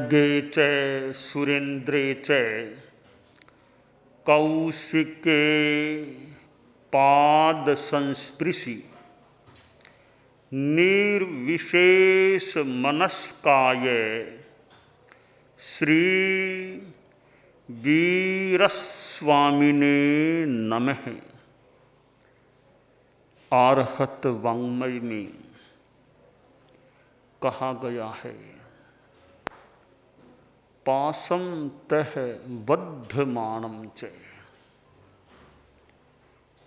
खड्गे च सुरेन्द्रे च कौशिके पाद संस्पृशि निर्विशेष मनस्काय श्री वीरस्वामिने नमः। आर्हत वाङ्मय में कहा गया है, पासम तह बद्धमानम च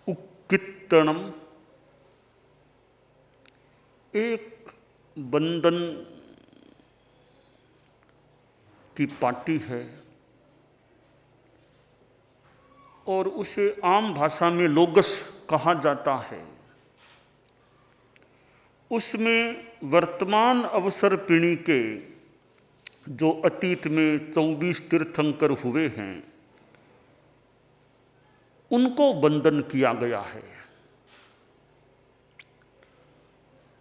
उक्कित्तनम। एक बंधन की पाटी है और उसे आम भाषा में लोगस कहा जाता है। उसमें वर्तमान अवसर पीढ़ी के जो अतीत में 24 तीर्थंकर हुए हैं उनको बंधन किया गया है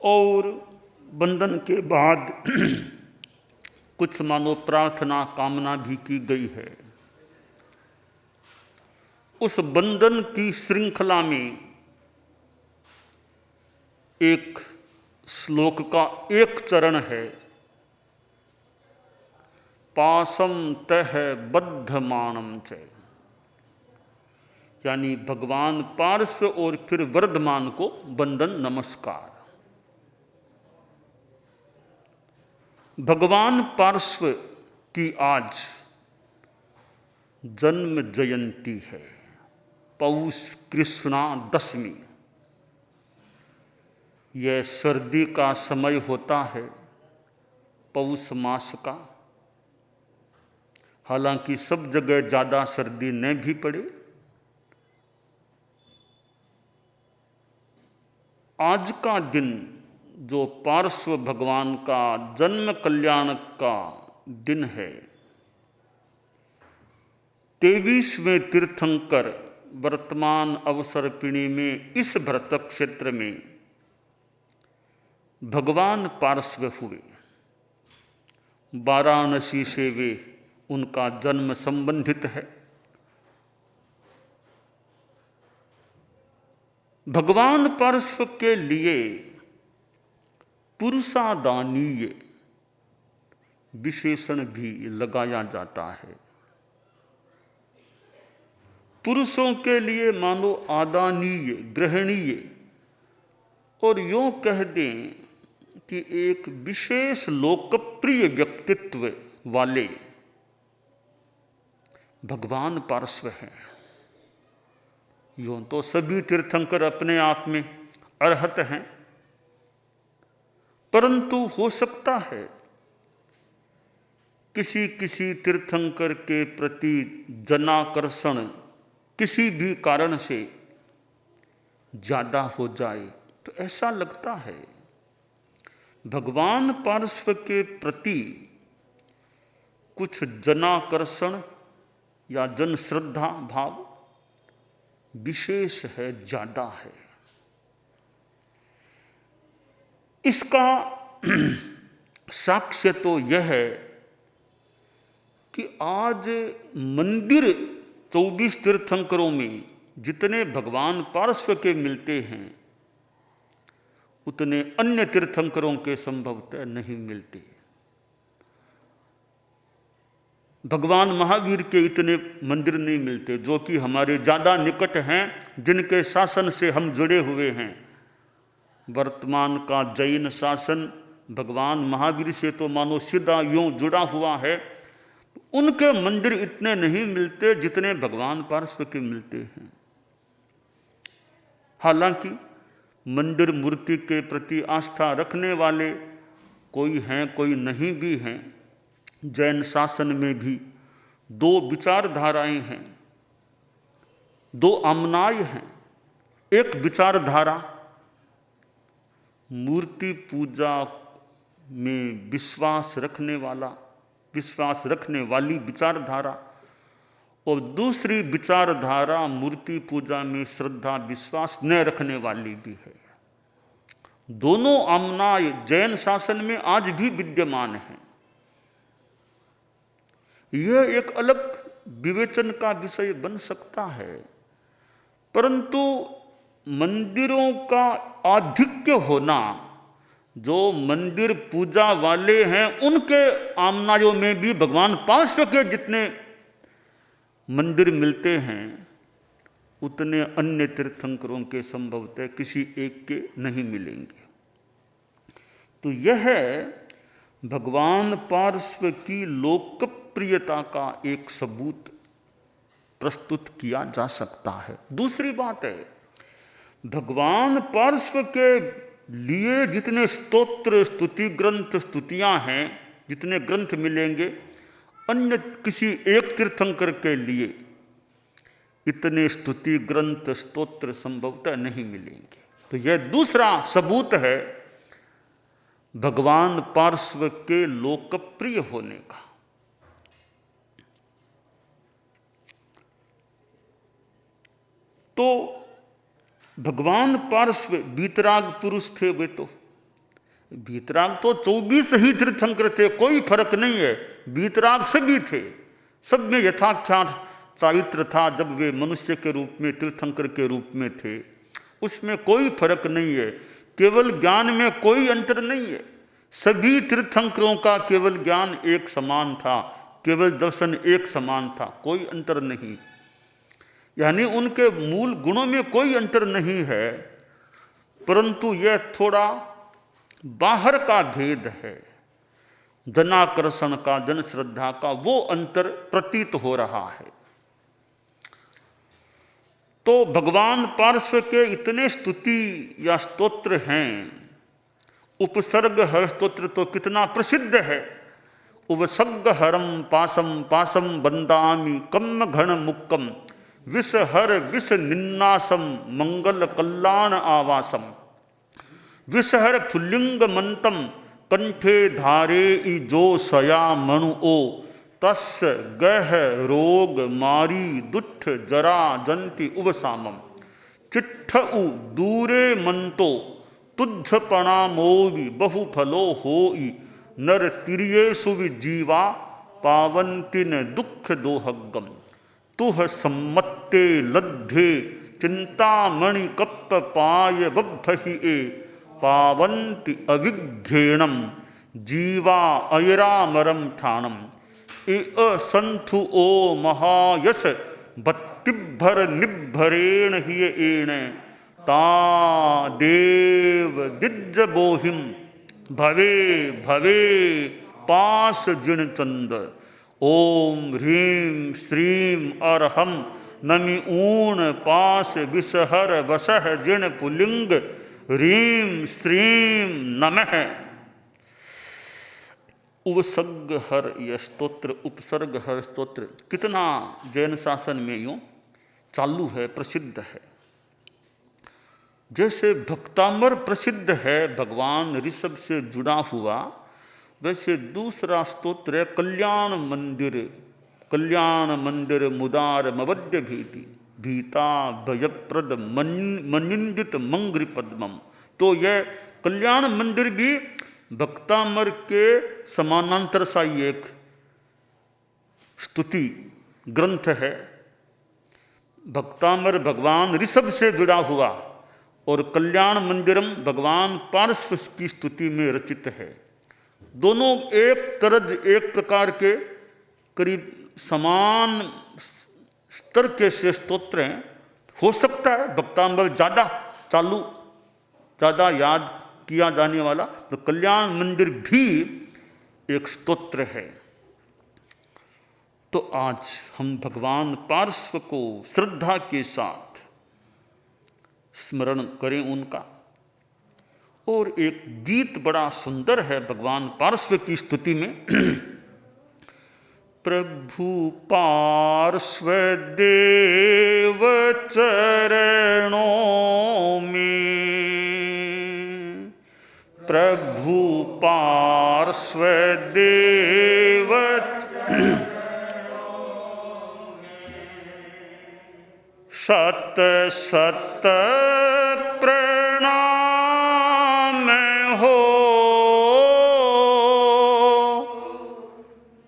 और बंधन के बाद कुछ मानो प्रार्थना कामना भी की गई है। उस बंधन की श्रृंखला में एक श्लोक का एक चरण है, पासम तह बद्धमानम च, यानी भगवान पार्श्व और फिर वर्धमान को बंधन नमस्कार। भगवान पार्श्व की आज जन्म जयंती है, पौष कृष्णा दशमी। यह सर्दी का समय होता है, पौष मास का। हालांकि सब जगह ज़्यादा सर्दी न भी पड़े। आज का दिन जो पार्श्व भगवान का जन्म कल्याण का दिन है, 23वें तीर्थंकर वर्तमान अवसर पीढ़ी में इस भरत क्षेत्र में भगवान पार्श्व हुए। वाराणसी से वे उनका जन्म संबंधित है। भगवान पार्श्व के लिए पुरुषादानीय विशेषण भी लगाया जाता है। पुरुषों के लिए मानो आदानीय, ग्रहणीय, और यूं कह दें कि एक विशेष लोकप्रिय व्यक्तित्व वाले भगवान पार्श्व हैं। यूं तो सभी तीर्थंकर अपने आप में अर्हत हैं, परंतु हो सकता है किसी किसी तीर्थंकर के प्रति जनाकर्षण किसी भी कारण से ज्यादा हो जाए तो ऐसा लगता है भगवान पार्श्व के प्रति कुछ जनाकर्षण या जन श्रद्धा भाव विशेष है, ज्यादा है। इसका साक्ष्य तो यह है कि आज मंदिर 24 तीर्थंकरों में जितने भगवान पार्श्व के मिलते हैं उतने अन्य तीर्थंकरों के संभवतः नहीं मिलते। भगवान महावीर के इतने मंदिर नहीं मिलते जो कि हमारे ज़्यादा निकट हैं, जिनके शासन से हम जुड़े हुए हैं। वर्तमान का जैन शासन भगवान महावीर से तो मानो सीधा यूं जुड़ा हुआ है। उनके मंदिर इतने नहीं मिलते जितने भगवान पार्श्व के मिलते हैं। हालांकि मंदिर मूर्ति के प्रति आस्था रखने वाले कोई हैं कोई नहीं भी हैं। जैन शासन में भी दो विचारधाराएं हैं, दो आमनाय हैं। एक विचारधारा मूर्ति पूजा में विश्वास रखने वाली विचारधारा, और दूसरी विचारधारा मूर्ति पूजा में श्रद्धा विश्वास न रखने वाली भी है। दोनों आमनाय जैन शासन में आज भी विद्यमान हैं। यह एक अलग विवेचन का विषय बन सकता है, परंतु मंदिरों का आधिक्य होना, जो मंदिर पूजा वाले हैं उनके आमनायों में भी भगवान पार्श्व के जितने मंदिर मिलते हैं उतने अन्य तीर्थंकरों के संभवतः किसी एक के नहीं मिलेंगे। तो यह भगवान पार्श्व की लोकप्रियता का एक सबूत प्रस्तुत किया जा सकता है। दूसरी बात है, भगवान पार्श्व के लिए जितने स्तोत्र, स्तुति ग्रंथ, स्तुतियां हैं, जितने ग्रंथ मिलेंगे, अन्य किसी एक तीर्थंकर के लिए इतने स्तुति ग्रंथ, स्तोत्र संभवतः नहीं मिलेंगे। तो यह दूसरा सबूत है भगवान पार्श्व के लोकप्रिय होने का। तो भगवान पार्श्व वीतराग पुरुष थे। वे तो वीतराग तो 24 ही तीर्थंकर थे, कोई फर्क नहीं है। वीतराग सभी थे, सब में यथाख्यात चारित्र था। जब वे मनुष्य के रूप में, तीर्थंकर के रूप में थे, उसमें कोई फर्क नहीं है। केवल ज्ञान में कोई अंतर नहीं है। सभी तीर्थंकरों का केवल ज्ञान एक समान था, केवल दर्शन एक समान था, कोई अंतर नहीं। यानी उनके मूल गुणों में कोई अंतर नहीं है, परंतु यह थोड़ा बाहर का भेद है। जनाकर्षण का, जन श्रद्धा का वो अंतर प्रतीत हो रहा है। तो भगवान पार्श्व के इतने स्तुति या स्तोत्र हैं। उपसर्ग हर स्तोत्र तो कितना प्रसिद्ध है। उपसर्ग हरम पासम पासम बंदामी कम घन मुक्कम विष हर विष निन्नासम मंगल कल्याण आवासम विषहर फुल्लिंग मंतम कंठे धारे जो सया मणु ओ तस् गह रोग मारी दुष्ट जरा जंति उवसामम चिट्ठ उ दूरे मंतो तुझ पणामोवि बहुफलो होई नर तिरियेषु जीवा पावंतिन दुख दोहगम तुह सम्मत्ते लद्धे चिंतामणि कप्प पाय बद्धहि ए पावंति अविघ्येणम जीवा अयरामरम ठाणम संथु ओ महायश बत्तिभर निभरेण हिय एण ता देव दिज बोहिम भवे भवे पास जिण चंद ओम ह्रीं श्रीं अरहम नमि ऊण पास विषहर वसह जिण पुलिंग ह्रीं श्रीं नमः। उपसर्ग हर यह स्तोत्र, उपसर्ग हर स्तोत्र कितना जैन शासन में यूं चालू है, प्रसिद्ध है। जैसे भक्तामर प्रसिद्ध है भगवान ऋषभ से जुड़ा हुआ, वैसे दूसरा स्तोत्र है कल्याण मंदिर। कल्याण मंदिर मुदार मवद्य भीति भीता भयप्रद मनिंदित मंग्रि पद्मम। तो यह कल्याण मंदिर भी भक्तामर के समानांतर सा ही एक स्तुति ग्रंथ है। भक्तामर भगवान ऋषभ से जुड़ा हुआ और कल्याण मंदिरम भगवान पार्श्व की स्तुति में रचित है। दोनों एक तरज, एक प्रकार के करीब समान स्तर के से स्तोत्र हैं। हो सकता है भक्तामर ज़्यादा चालू, ज़्यादा याद किया जाने वाला, तो कल्याण मंदिर भी एक स्तोत्र है। तो आज हम भगवान पार्श्व को श्रद्धा के साथ स्मरण करें उनका। और एक गीत बड़ा सुंदर है भगवान पार्श्व की स्तुति में। प्रभु पार्श्व देव चरणों में, प्रभु पार्श्व देव सत सत प्रणाम हो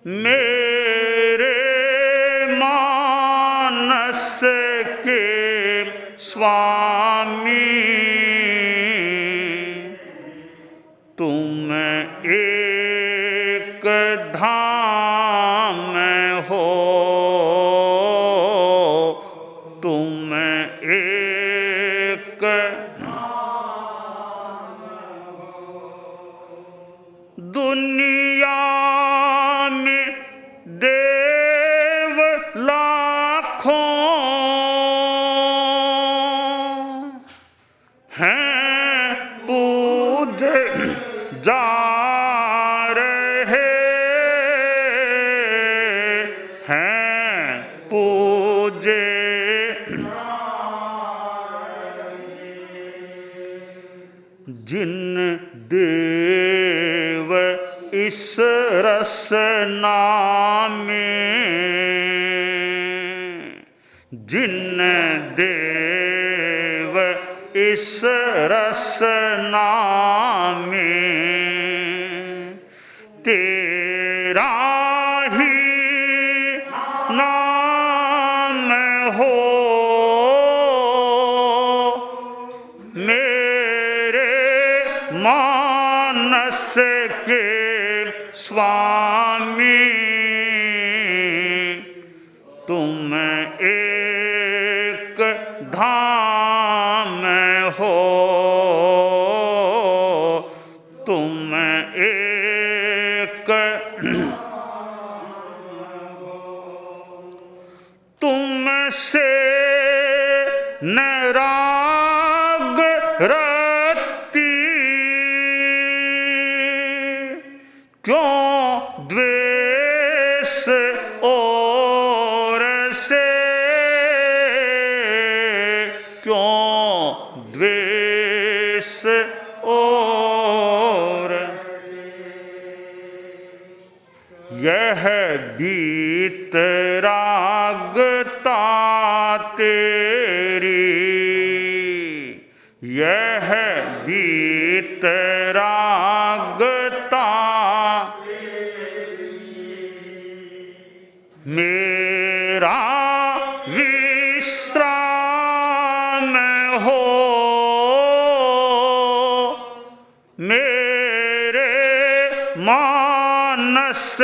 मेरे स्वामी तुम एक धाम हो, तुम एक दुनिया में देव लाखों हैं पूजे जा रहे हैं, पूजे जिन देव इस रसना में, जिन देव इस रसना में तेरा ही नाम हो, मेरे मानस के स्वामी तुम एक धाम हो, तुम एक तुमसे न राग रति क्यों द्वेष और से, क्यों द्वेष और यह बीत रागता तेरी, यह बीत रागता मेरा विश्राम हो, मेरे मानस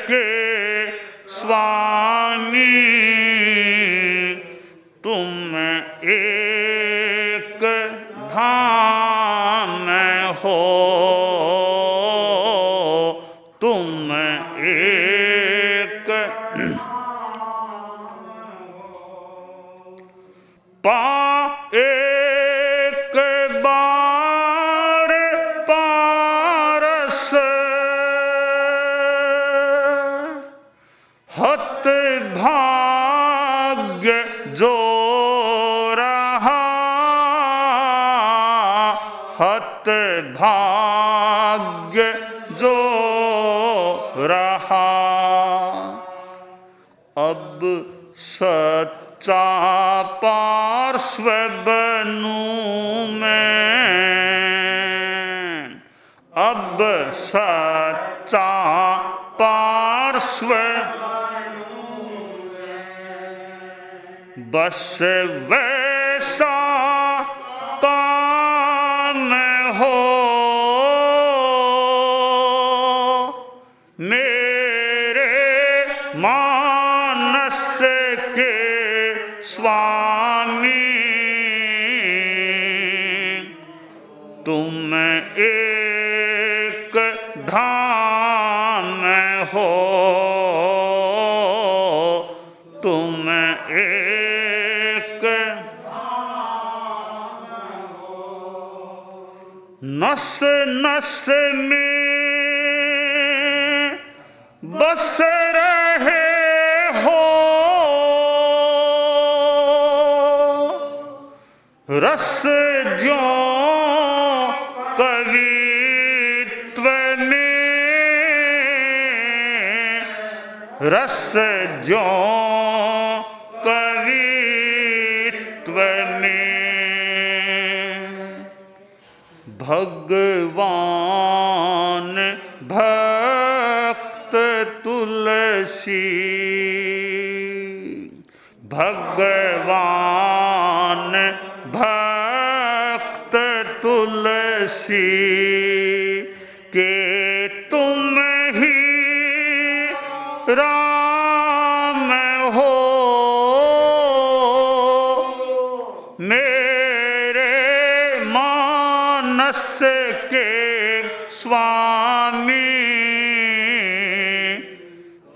के स्वामी तुम एक धाम हो, तुम एक एक बार पारस हत भाग्य जो रहा, हत भाग्य जो रहा। अब सच्चा पार्श्व बनूं मैं, अब सच्चा पार्श्व बस वैसा काम हो, मेरे मानस के स्वामी तुम एक धाम हो, तुम एक नस नस में बस रहे हो, रस ज्यों कवित्व में, रस ज्यों कवित्व में। भगवान भक्त तुलसी, भगवान ऐसी के तुम ही राम हो, मेरे मानस के स्वामी।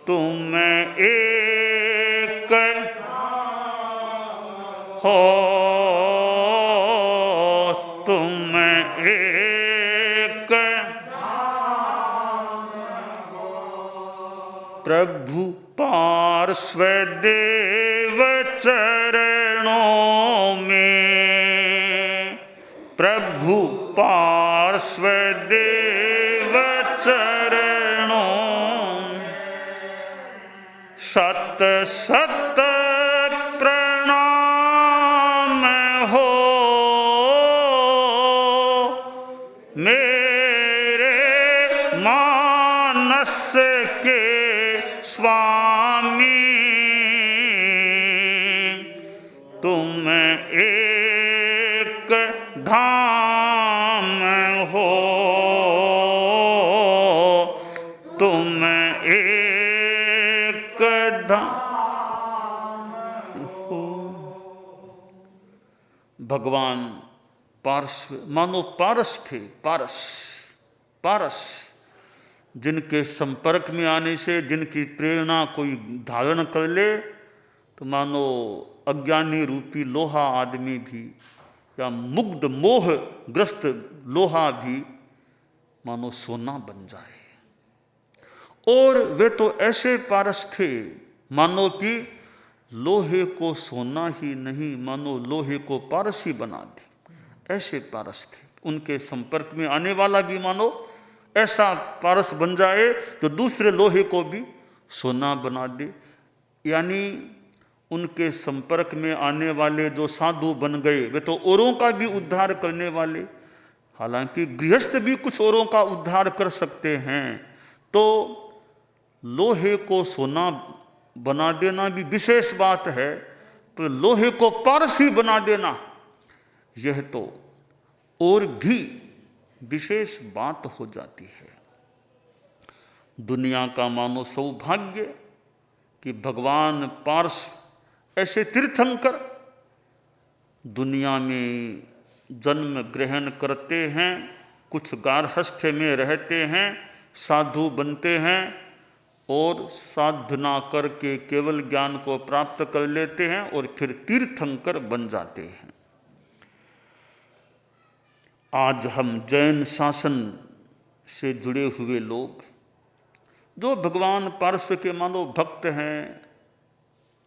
तुम एक हो, तुम एक प्रभु पार्श्व देव चरणों में, प्रभु पार्श्व देव चरणों, सत सत प्रणाम हो, मेरे मानस के स्वामी। तुम एक धाम हो, तुम एक धाम हो। भगवान पार्श्व मानो पारस थे, पारस पारस, जिनके संपर्क में आने से जिनकी प्रेरणा कोई धारण कर ले तो मानो अज्ञानी रूपी लोहा आदमी भी या मुग्ध मोह ग्रस्त लोहा भी मानो सोना बन जाए। और वे तो ऐसे पारस थे मानो कि लोहे को सोना ही नहीं, मानो लोहे को पारस ही बना दे, ऐसे पारस थे। उनके संपर्क में आने वाला भी मानो ऐसा पारस बन जाए तो दूसरे लोहे को भी सोना बना दे। यानी उनके संपर्क में आने वाले जो साधु बन गए वे तो औरों का भी उद्धार करने वाले। हालांकि गृहस्थ भी कुछ औरों का उद्धार कर सकते हैं, तो लोहे को सोना बना देना भी विशेष बात है, तो लोहे को पारस ही बना देना यह तो और भी विशेष बात हो जाती है। दुनिया का मानो सौभाग्य कि भगवान पार्श ऐसे तीर्थंकर दुनिया में जन्म ग्रहण करते हैं, कुछ गारहस्थ्य में रहते हैं, साधु बनते हैं और साधना करके केवल ज्ञान को प्राप्त कर लेते हैं और फिर तीर्थंकर बन जाते हैं। आज हम जैन शासन से जुड़े हुए लोग जो भगवान पार्श्व के मानो भक्त हैं,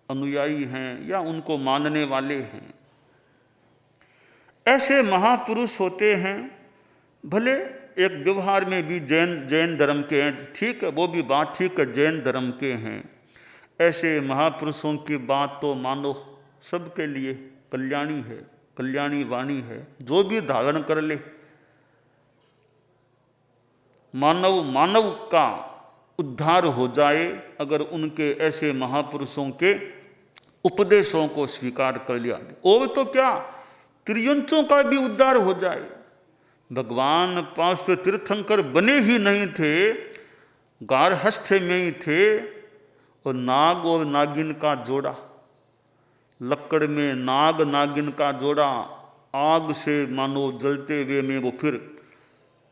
अनुयायी हैं या उनको मानने वाले हैं, ऐसे महापुरुष होते हैं। भले एक व्यवहार में भी जैन धर्म के हैं, ठीक है, वो भी बात ठीक है, जैन धर्म के हैं। ऐसे महापुरुषों की बात तो मानो सबके लिए कल्याणी है, कल्याणी वाणी है। जो भी धारण कर ले, मानव का उद्धार हो जाए अगर उनके ऐसे महापुरुषों के उपदेशों को स्वीकार कर लिया। और तो क्या, त्रियंचों का भी उद्धार हो जाए। भगवान पार्श्व तीर्थंकर बने ही नहीं थे, गारहस्थ्य में ही थे, और नाग और नागिन का जोड़ा, लकड़ में नाग नागिन का जोड़ा, आग से मानो जलते हुए में वो फिर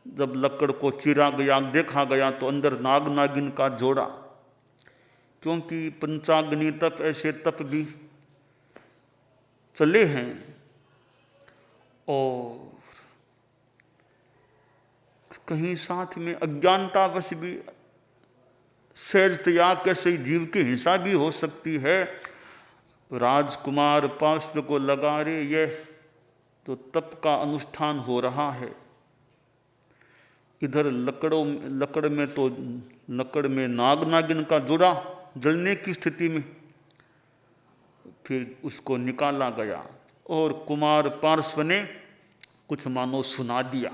जब लकड़ को चीरा गया, देखा गया तो अंदर नाग नागिन का जोड़ा। क्योंकि पंचाग्नि तप ऐसे तप भी चले हैं। और कहीं साथ में अज्ञानतावश भी सहज त्याग कैसे जीव की हिंसा भी हो सकती है। राजकुमार पार्श्व को लगा रे, यह तो तप का अनुष्ठान हो रहा है। इधर लकड़ में तो लकड़ में नाग नागिन का जोड़ा जलने की स्थिति में, फिर उसको निकाला गया और कुमार पार्श्व ने कुछ मानो सुना दिया।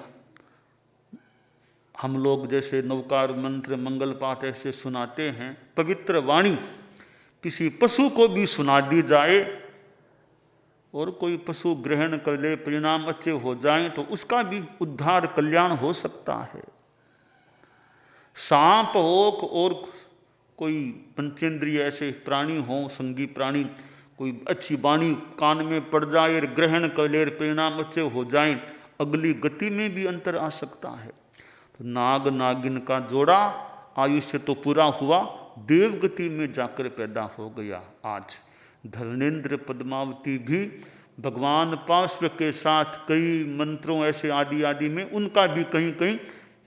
हम लोग जैसे नवकार मंत्र मंगल पाठ ऐसे सुनाते हैं, पवित्र वाणी किसी पशु को भी सुना दी जाए और कोई पशु ग्रहण कर ले, परिणाम अच्छे हो जाएं तो उसका भी उद्धार कल्याण हो सकता है। सांप हो और कोई पंचेंद्रिय ऐसे प्राणी हो, संगी प्राणी, कोई अच्छी वाणी कान में पड़ जाए, ग्रहण कर ले, परिणाम अच्छे हो जाएं, अगली गति में भी अंतर आ सकता है। तो नाग नागिन का जोड़ा आयुष्य तो पूरा हुआ, देवगति में जाकर पैदा हो गया। आज धर्मेंद्र पद्मावती भी भगवान पार्श्व के साथ कई मंत्रों ऐसे आदि आदि में उनका भी कहीं कहीं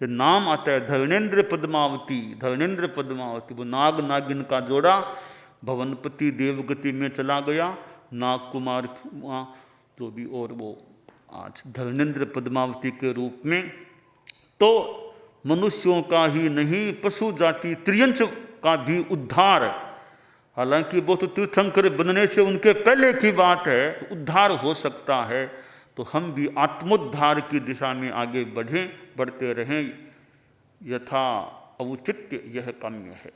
ये नाम आता है, धर्मेंद्र पद्मावती, धर्मेंद्र पद्मावती। वो नाग नागिन का जोड़ा भवनपति देवगति में चला गया, नाग कुमार जो भी, और वो आज धर्मेंद्र पद्मावती के रूप में। तो मनुष्यों का ही नहीं, पशु जाति त्रियंच का भी उद्धार, हालांकि वो तो तीर्थंकर बनने से उनके पहले की बात है, उद्धार हो सकता है। तो हम भी आत्मोद्धार की दिशा में आगे बढ़ें, बढ़ते रहें, यथा औचित्य यह काम्य है।